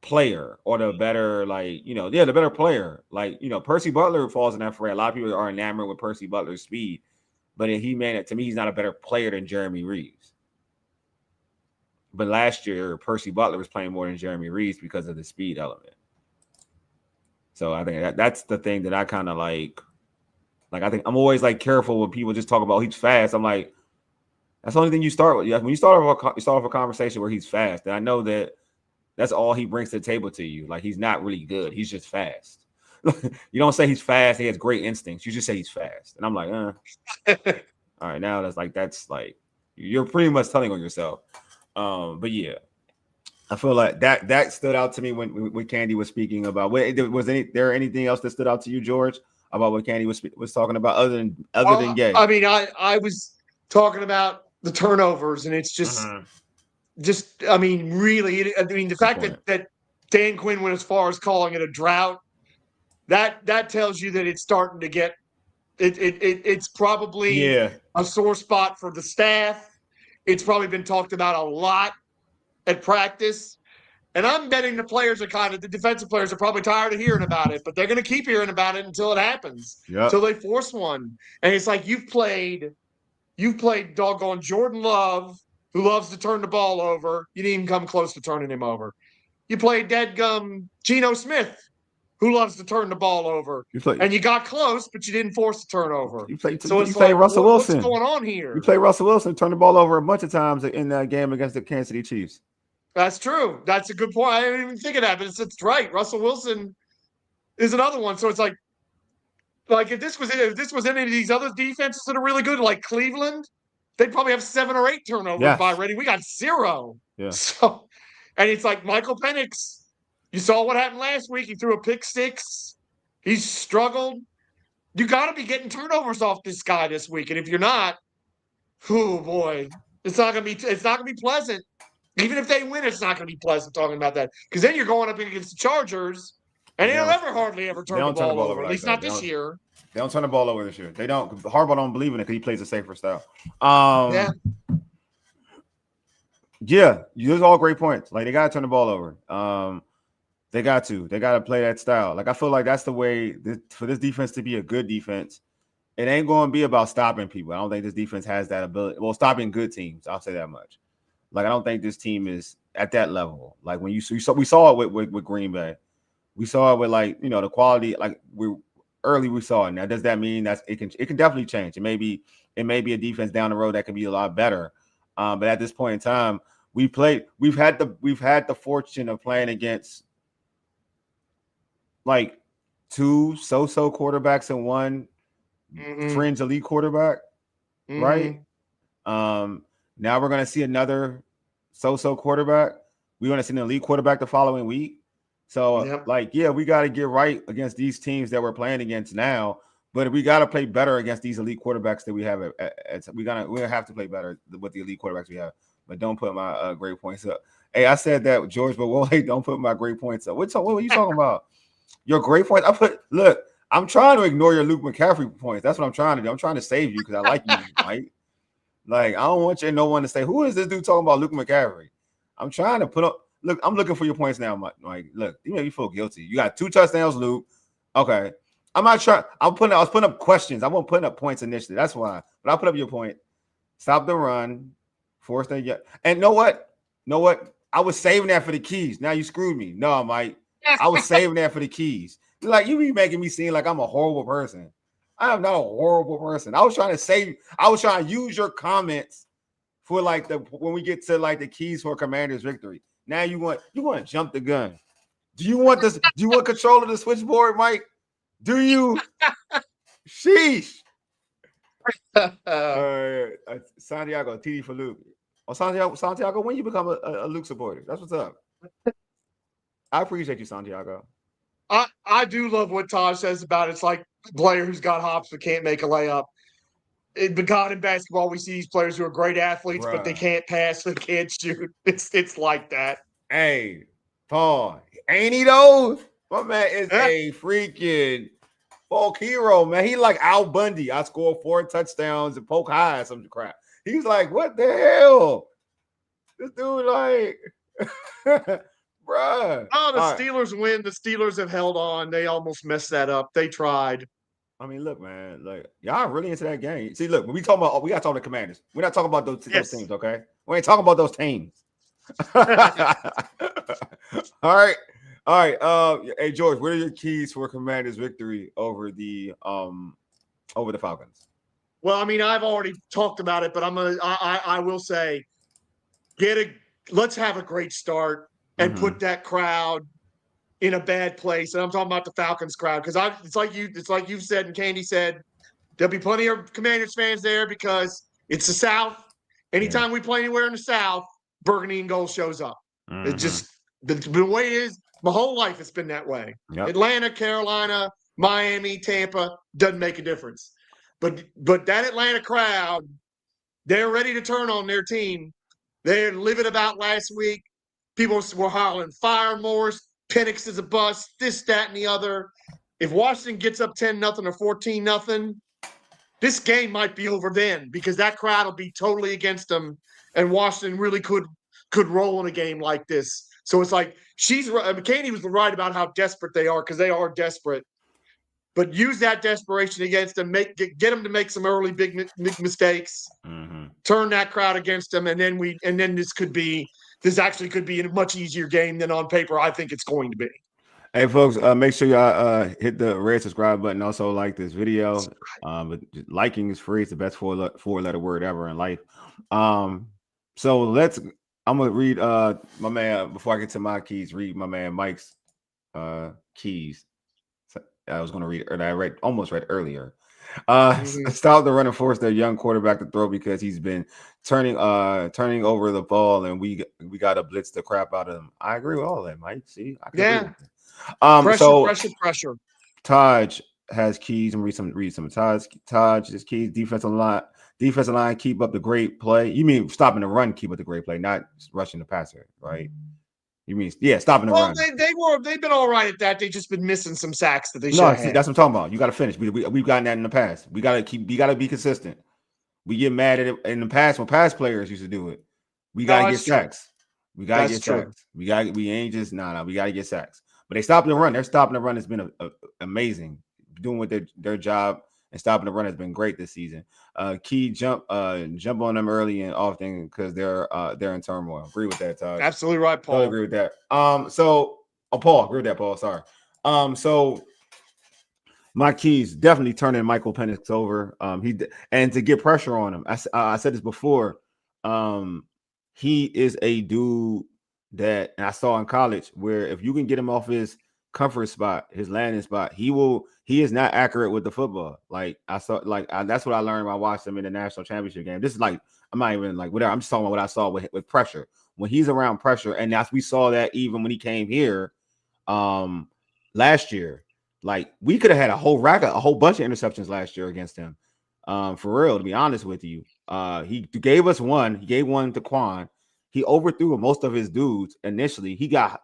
player or the better the better player. Like Percy Butler falls in that fray. A lot of people are enamored with Percy Butler's speed. But to me, he's not a better player than Jeremy Reeves. But last year, Percy Butler was playing more than Jeremy Reeves because of the speed element. So I think that's the thing that I kind of like. Like I think I'm always like careful when people just talk about he's fast. I'm like, that's the only thing you start with. When you start off a conversation where he's fast, then I know that's all he brings to the table to you. Like he's not really good. He's just fast. You don't say he's fast. He has great instincts. You just say he's fast. And I'm like, all right, now that's like you're pretty much telling on yourself. But yeah, I feel like that stood out to me when Candi was speaking about. Was there anything else that stood out to you, George, about what Candi was talking about other than Gay? I mean, I was talking about the turnovers, and it's just I mean, really, the fact that Dan Quinn went as far as calling it a drought. That tells you that it's starting to get it's probably a sore spot for the staff. It's probably been talked about a lot at practice. And I'm betting the defensive players are probably tired of hearing about it, but they're going to keep hearing about it until it happens. Until they force one. And it's like you've played doggone Jordan Love, who loves to turn the ball over. You didn't even come close to turning him over. You played deadgum Geno Smith, who loves to turn the ball over. And you got close, but you didn't force the turnover. You play Russell Wilson. What's going on here? You play Russell Wilson, turn the ball over a bunch of times in that game against the Kansas City Chiefs. That's true. That's a good point. I didn't even think of that, but it's right. Russell Wilson is another one. So it's like if this was any of these other defenses that are really good, like Cleveland, they'd probably have 7 or 8 turnovers by ready. We got 0. Yeah. So, and it's like Michael Penix You saw what happened last week. He threw a pick six. He's struggled. You got to be getting turnovers off this guy this week, and if you're not, oh boy, it's not gonna be pleasant. Even if they win, it's not gonna be pleasant talking about that because then you're going up against the Chargers, and they don't hardly ever turn the ball over. At least not this year. They don't turn the ball over this year. They don't. Harbaugh don't believe in it because he plays a safer style. Yeah, those are all great points. Like they gotta turn the ball over. They got to play that style. Like I feel like that's the way for this defense to be a good defense. It ain't going to be about stopping people. I don't think this defense has that ability. Well, stopping good teams, I'll say that much. Like I don't think this team is at that level. Like when we saw it with Green Bay, we saw it with the quality. Like we saw it. Now, does that mean that it can definitely change? It may be a defense down the road that can be a lot better. But at this point in time, we've had the fortune of playing against like two so-so quarterbacks and one fringe elite quarterback, right? Now we're going to see another so-so quarterback. We're going to see an elite quarterback the following week. So, we got to get right against these teams that we're playing against now. But we got to play better against these elite quarterbacks that we have. We're have to play better with the elite quarterbacks we have. But don't put my great points up. Hey, I said that, George, but don't put my great points up. What are you talking about? Your great points? Look, I'm trying to ignore your Luke McCaffrey points. That's what I'm trying to do. I'm trying to save you because I like you, Mike. Like, I don't want no one to say, who is this dude talking about Luke McCaffrey? I'm trying to put up. Look, I'm looking for your points now, Mike. Look, you make me feel guilty. You got 2 touchdowns, Luke. Okay. I'm not trying. I was putting up questions. I wasn't putting up points initially. That's why. But I'll put up your point. Stop the run. Force the. And know what? I was saving that for the keys. Now you screwed me. No, Mike. I was saving that for the keys. Like, you be making me seem like I'm a horrible person. I am not a horrible person. I was trying to use your comments for when we get to the keys for Commander's victory. Now you want to jump the gun. Do you want this? Do you want control of the switchboard, Mike? Do you? Sheesh. Santiago, TD for Luke. Oh, Santiago, when you become a Luke supporter? That's what's up. I appreciate you, Santiago. I do love what Taj says about it's like a player who's got hops but can't make a layup. Because in basketball, we see these players who are great athletes, but they can't pass, they can't shoot. It's like that. Hey, Paul, ain't he though? My man is a freaking folk hero, man. He like Al Bundy. I scored 4 touchdowns and poke high some crap. He's like, what the hell? This dude like, bruh. Oh, the Steelers win. The Steelers have held on. They almost messed that up. They tried. I mean, look, man, like y'all really into that game. See, look, when we gotta talk about the Commanders. We're not talking about those teams, okay? We ain't talking about those teams. All right. Hey George, what are your keys for Commanders' victory over the Falcons? Well, I mean, I've already talked about it, but I will say, let's have a great start and put that crowd in a bad place. And I'm talking about the Falcons crowd because it's like you've said and Candi said, there'll be plenty of Commanders fans there because it's the South. Anytime we play anywhere in the South, burgundy and gold shows up. It just the way it is. My whole life it's been that way. Yep. Atlanta, Carolina, Miami, Tampa doesn't make a difference. But that Atlanta crowd, they're ready to turn on their team. They're living about last week. People were hollering, fire Morris, Penix is a bust, this, that, and the other. If Washington gets up 10-0 or 14-0, this game might be over then because that crowd will be totally against them, and Washington really could roll in a game like this. So it's like Candi was right about how desperate they are because they are desperate. But use that desperation against them, get them to make some early big mistakes, turn that crowd against them, and then this actually could be a much easier game than on paper I think it's going to be. Hey folks, make sure y'all hit the red subscribe button. Also like this video. But liking is free. It's the best four-letter word ever in life. So I'm gonna read my man before I get to my keys. Read my man Mike's keys. I was going to read it, and I almost read earlier. Stop the run and force their young quarterback to throw because he's been turning over the ball, and we got to blitz the crap out of him. I agree with all that, Mike. See, I can agree with that. Pressure. Taj has keys, and read some. Taj is keys. Defensive line, keep up the great play. You mean stopping the run, keep up the great play, not rushing the passer, right? You mean stopping the run? They've been all right at that. They've just been missing some sacks that they should have had. That's what I'm talking about. You got to finish. We've gotten that in the past. We got to be consistent. We get mad at it in the past when past players used to do it. We got to get sacks. We got to get sacks. We ain't just we got to get sacks. But they stopping the run. Their stopping the run has been amazing. Doing what their job and stopping the run has been great this season. Key jump on them early and often because they're in turmoil. Agree with that, Todd. Absolutely right, Paul. Totally agree with that. Paul, agree with that, Paul. Sorry. So my keys definitely turning Michael Penix over. And to get pressure on him. I said this before. He is a dude that, and I saw in college, where if you can get him off his comfort spot, his landing spot, he is not accurate with the football. Like I saw, that's what I learned when I watched him in the national championship game. This is I'm not even whatever. I'm just talking about what I saw with pressure. When he's around pressure, and we saw that even when he came here last year. Like we could have had a whole bunch of interceptions last year against him. For real, to be honest with you. He gave us one. He gave one to Quan. He overthrew most of his dudes initially. He got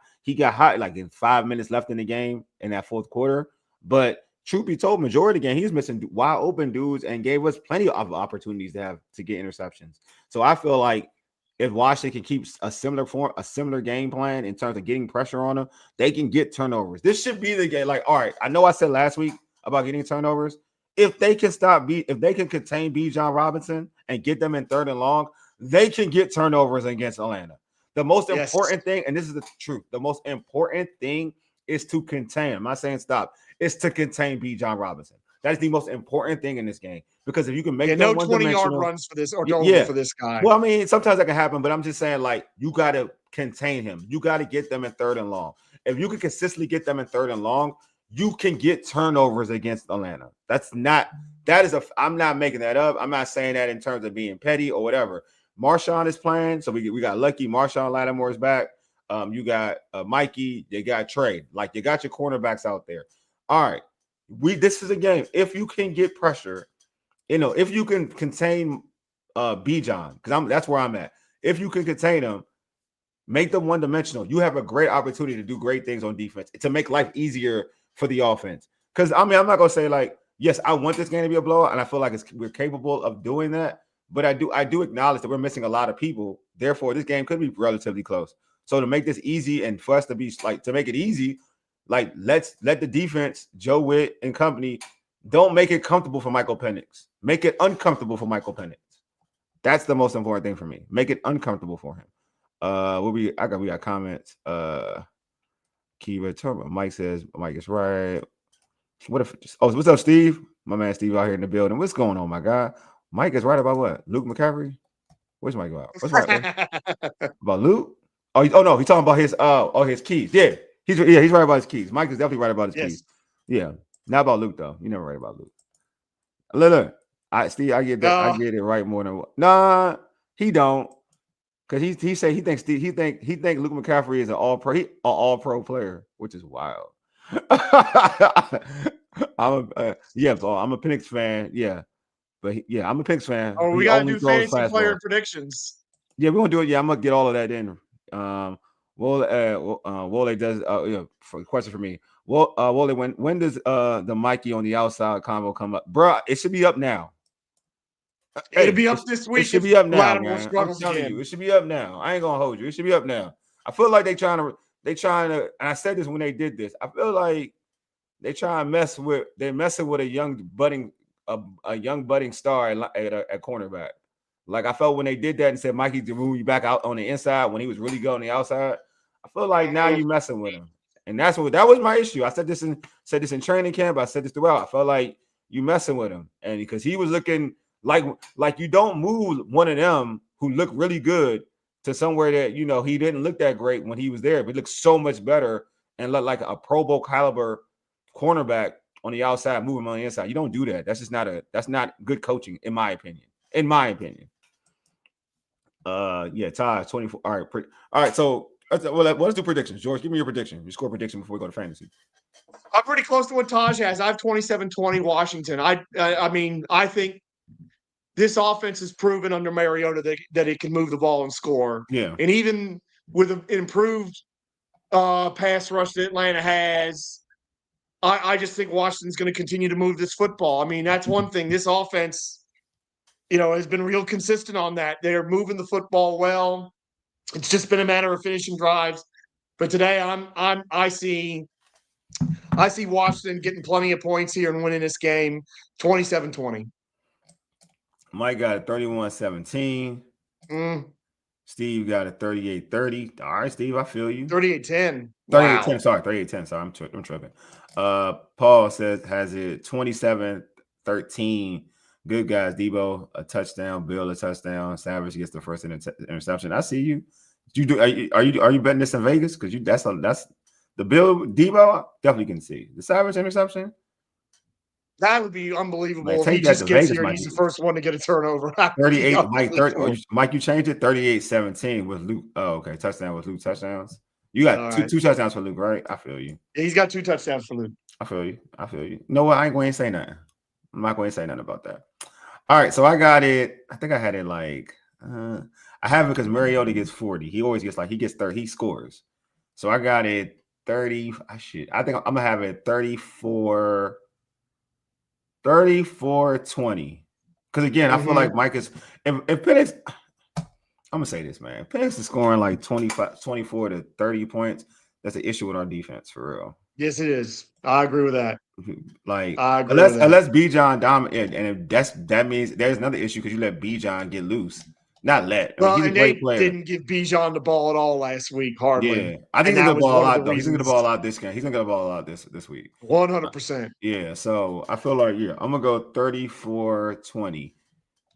hot like in 5 minutes left in the game in that fourth quarter. But truth be told, majority of the game, he was missing wide open dudes and gave us plenty of opportunities to get interceptions. So I feel like if Washington can keep a similar game plan in terms of getting pressure on them, they can get turnovers. This should be the game. Like, all right, I know I said last week about getting turnovers. If they can contain Bijan Robinson and get them in 3rd and long, they can get turnovers against Atlanta. The most important thing, and this is the truth, the most important thing is to contain. I'm not saying stop. It's to contain Bijan Robinson. That is the most important thing in this game. Because if you can make no 20-yard runs for this or for this guy. Well, I mean, sometimes that can happen, but I'm just saying, you got to contain him. You got to get them in 3rd and long. If you can consistently get them in 3rd and long, you can get turnovers against Atlanta. I'm not making that up. I'm not saying that in terms of being petty or whatever. Marshawn is playing, so we got lucky. Marshawn Lattimore is back. You got Mikey. You got Trey. You got your cornerbacks out there. All right, this is a game. If you can get pressure, if you can contain Bijan, because that's where I'm at. If you can contain them, make them one-dimensional. You have a great opportunity to do great things on defense to make life easier for the offense. Because I'm not gonna say yes, I want this game to be a blowout, and I feel like we're capable of doing that. But I do acknowledge that we're missing a lot of people. Therefore, this game could be relatively close. So to make this easy and for us to be to make it easy, let's let the defense, Joe Witt and company, don't make it comfortable for Michael Penix. Make it uncomfortable for Michael Penix. That's the most important thing for me. Make it uncomfortable for him. We got comments. Key return. Mike says Mike is right. What's up, Steve? My man Steve out here in the building. What's going on, my guy? Mike is right about what? Luke McCaffrey? Where's Mike about? What's right? About Luke? No, he's talking about his keys. Yeah. He's right about his keys. Mike is definitely right about his keys. Yeah. Not about Luke though. You never right about Luke. Look. Steve, I get that. I get it right more than what. Nah, he don't. Because he said he thinks Luke McCaffrey is an all pro player, which is wild. I'm a Penix fan. Yeah. But I'm a Penix fan. Oh, we got to do fantasy player predictions. Yeah, we're going to do it. Yeah, I'm going to get all of that in. Wole does for question for me. Wole, when does the Mikey on the outside combo come up? Bro, it should be up now. It'll be up this week. It should be up now, man. I'm telling you, it should be up now. I ain't going to hold you. It should be up now. I feel like they trying to, and I said this when they did this. I feel like they're messing with a young budding star at cornerback. Like I felt when they did that and said Mikey to move you back out on the inside when he was really good on the outside. I feel like now you messing with him, and that was my issue. I said this in training camp. I said this throughout. I felt like you messing with him, and because he was looking like you don't move one of them who look really good to somewhere that he didn't look that great when he was there, but he looked so much better and looked like a Pro Bowl caliber cornerback on the outside, move him on the inside. You don't do that. That's just not good coaching, in my opinion. Yeah, Taj 24. All right. So let's do predictions. George, give me your prediction. Your score prediction before we go to fantasy. I'm pretty close to what Taj has. I have 27-20 Washington. I mean, I think this offense has proven under Mariota that it can move the ball and score. Yeah. And even with an improved pass rush that Atlanta has, I just think Washington's going to continue to move this football. I mean, that's one thing. This offense, has been real consistent on that. They're moving the football well. It's just been a matter of finishing drives. But today, I see Washington getting plenty of points here and winning this game, 27-20. Mike got a 31-17. Steve got a 38-30. All right, Steve, I feel you. 38-10. 38-10. Sorry, 38-10. Sorry, I'm tripping. Paul has it 27-13. Good guys. Deebo a touchdown. Bill a touchdown. Savage gets the first interception. I see you. Are you betting this in Vegas? Because that's the Bill Deebo definitely can see the Savage interception. That would be unbelievable. Man, if he just gets Vegas, here and he's the first one to get a turnover. 38, Mike, you changed it 38-17 with Luke. Oh, okay. Touchdown with Luke touchdowns. You got two touchdowns for Luke, right? I feel you. Yeah, he's got 2 touchdowns for Luke. I feel you. You know what? I ain't going to say nothing. I'm not going to say nothing about that. All right. So I got it. I think I had it like I have it because Mariota gets 40. He always gets he gets 30. He scores. So I got it 30. I think I'm going to have it 34-20. Because again, I feel like Mike is if Penix, I'm gonna say this, man. Penix is scoring like 24 to 30 points. That's an issue with our defense for real. Yes, it is. I agree with that. Unless Bijan dominate, and if that means there's another issue because you let Bijan get loose. Not let. Well, and they didn't give Bijan the ball at all last week, hardly. Yeah, I think he's gonna ball out though. He's gonna get the ball out this game. He's gonna get the ball out this week. 100%. Yeah, so I feel like I'm gonna go 34-20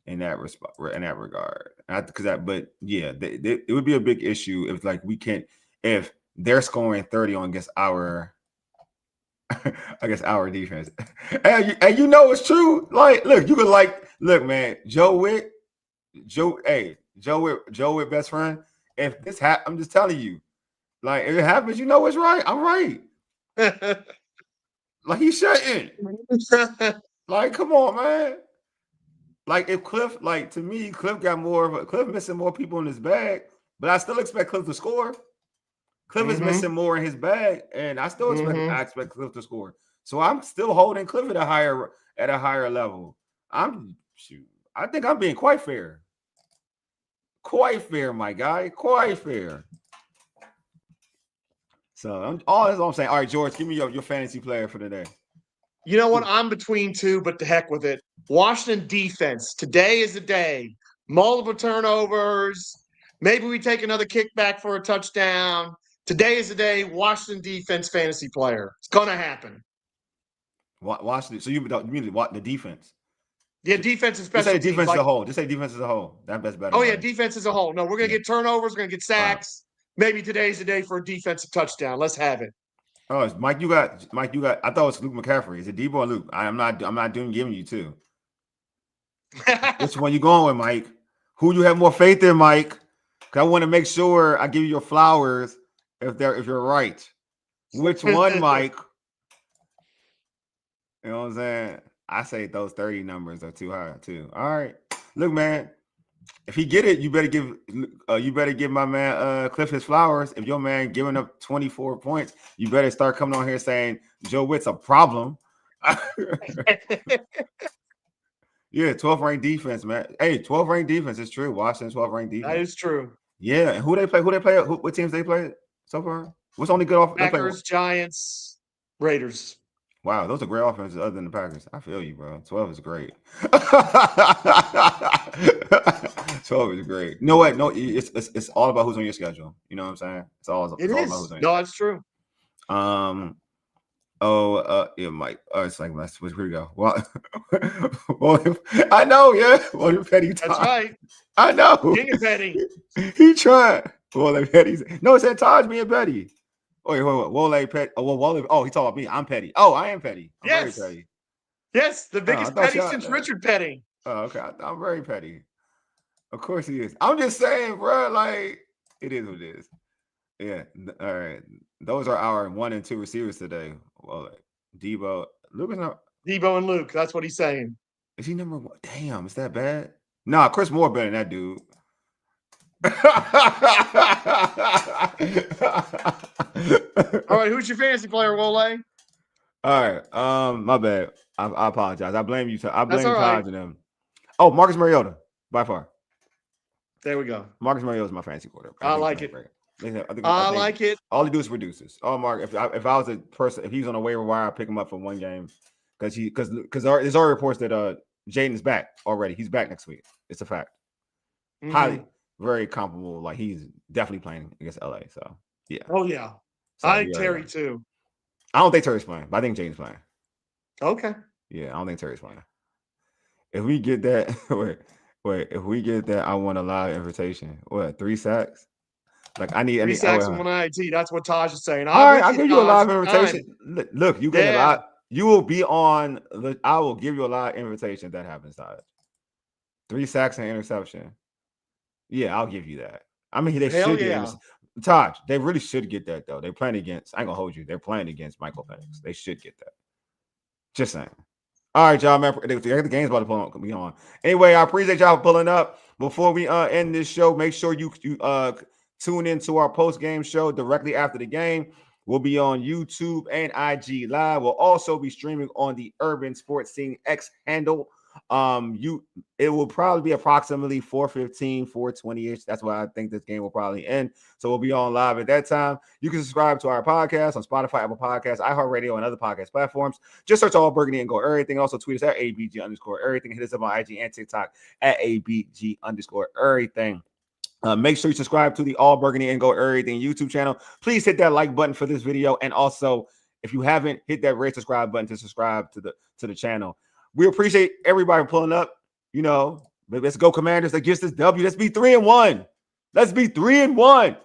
in that regard. It would be a big issue if they're scoring 30 against our defense. And it's true. Look, man, Joe Witt, best friend. If this happens, I'm just telling you, if it happens, it's right. I'm right. He shouldn't. Come on, man. If Cliff, to me, Cliff missing more people in his bag, but I still expect Cliff to score. Cliff is missing more in his bag, and I still expect Cliff to score. So I'm still holding Cliff at a higher level. I think I'm being quite fair. Quite fair, my guy. Quite fair. So all I'm saying. All right, George, give me your fantasy player for today. You know what? I'm between two, but to heck with it. Washington defense. Today is the day. Multiple turnovers. Maybe we take another kickback for a touchdown. Today is the day. Washington defense fantasy player. It's gonna happen. Washington. So you mean the defense? Yeah, defense and special teams. Just say defense as a whole. Just say defense as a whole. That's better. Oh, yeah, defense as a whole. No, we're going to get turnovers. We're going to get sacks. Right. Maybe today's the day for a defensive touchdown. Let's have it. Oh, Mike, you got. I thought it was Luke McCaffrey. Is it Deebo or Luke? I'm not giving you two. Which one you going with, Mike? Who you have more faith in, Mike? Because I want to make sure I give you your flowers if you're right. Which one, Mike? You know what I'm saying? I say those 30 numbers are too high too. All right, look, man. If he get it, you better give my man Cliff his flowers. If your man giving up 24 points, you better start coming on here saying Joe Witt's a problem. Yeah, 12th ranked defense, man. Hey, 12th ranked defense is true. Washington 12th ranked defense. That is true. Yeah, and who they play? What teams they play so far? What's only good off? Packers, Giants, Raiders. Wow, those are great offenses other than the Packers. I feel you, bro. 12 is great. 12 is great. You know what? No, it's all about who's on your schedule. You know what I'm saying? It's all about who's on your schedule. No, that's true. Yeah, Mike. Oh, it's like here we go. Well, I know, yeah. Well, Petty. That's right. I know. King of Petty. He tried. Well, Petty. No, it said Taj being Petty. Wait. Wole petty. Oh, well, Wole. Oh, he talking about me. I'm petty. Oh, I am petty. I'm very petty. Yes, the biggest petty since Richard Petty. Oh, okay. I'm very petty. Of course he is. I'm just saying, bro. Like it is what it is. Yeah. All right. Those are our 1 and 2 receivers today. Well, Deebo, Luke is not. Deebo and Luke. That's what he's saying. Is he number 1? Damn, is that bad? Nah, Chris Moore better than that dude. All right, who's your fantasy player, Wole? All right. My bad. I apologize. I blame you. I blame Taj and them. Oh, Marcus Mariota, by far. There we go. Marcus Mariota is my fantasy quarterback. I like it. I like it. All he do is produces. Oh, Mark, if I was a person, if he's on a waiver wire, I'd pick him up for one game because there's already reports that Jayden's back already. He's back next week. It's a fact. Mm-hmm. Highly, very comparable. Like he's definitely playing against LA. So yeah. Oh yeah. So, I think Terry too. I don't think Terry's playing, but I think Jayden's playing. Okay. Yeah, I don't think Terry's playing. If we get that, wait. If we get that, I want a live invitation. What? 3 sacks? Like I need 3 sacks and 1 IIT. That's what Taj is saying. All right, I'll give you a live invitation. Look, you get a lot. You will be on. I will give you a live invitation if that happens, Taj. 3 sacks and interception. Yeah, I'll give you that. I mean, they should get Taj. They really should get that though. They're playing against. I ain't gonna hold you. They're playing against Michael Penix. They should get that. Just saying. All right, y'all. Man, the game's about to pull on. Anyway, I appreciate y'all for pulling up. Before we end this show, make sure you tune into our post-game show directly after the game. We'll be on YouTube and IG Live. We'll also be streaming on the Urban Sports Scene X handle. It will probably be approximately 4:15, 4:20-ish. That's why I think this game will probably end. So we'll be on live at that time. You can subscribe to our podcast on Spotify, Apple Podcasts, iHeartRadio, and other podcast platforms. Just search All Burgundy and Go Everything. Also tweet us at ABG_everything. Hit us up on IG and TikTok at ABG_everything. Make sure you subscribe to the All Burgundy and Go Everything YouTube channel. Please hit that like button for this video. And also, if you haven't, hit that red subscribe button to subscribe to the channel. We appreciate everybody pulling up. You know, let's go Commanders against this W. Let's be 3-1. Let's be 3-1.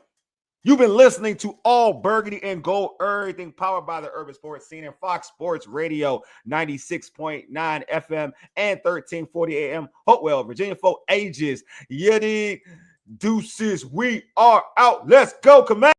You've been listening to All Burgundy and Gold Everything, powered by the Urban Sports Scene and Fox Sports Radio, 96.9 FM and 1340 AM. Hopewell, Virginia for ages. Yeti deuces. We are out. Let's go, Commanders.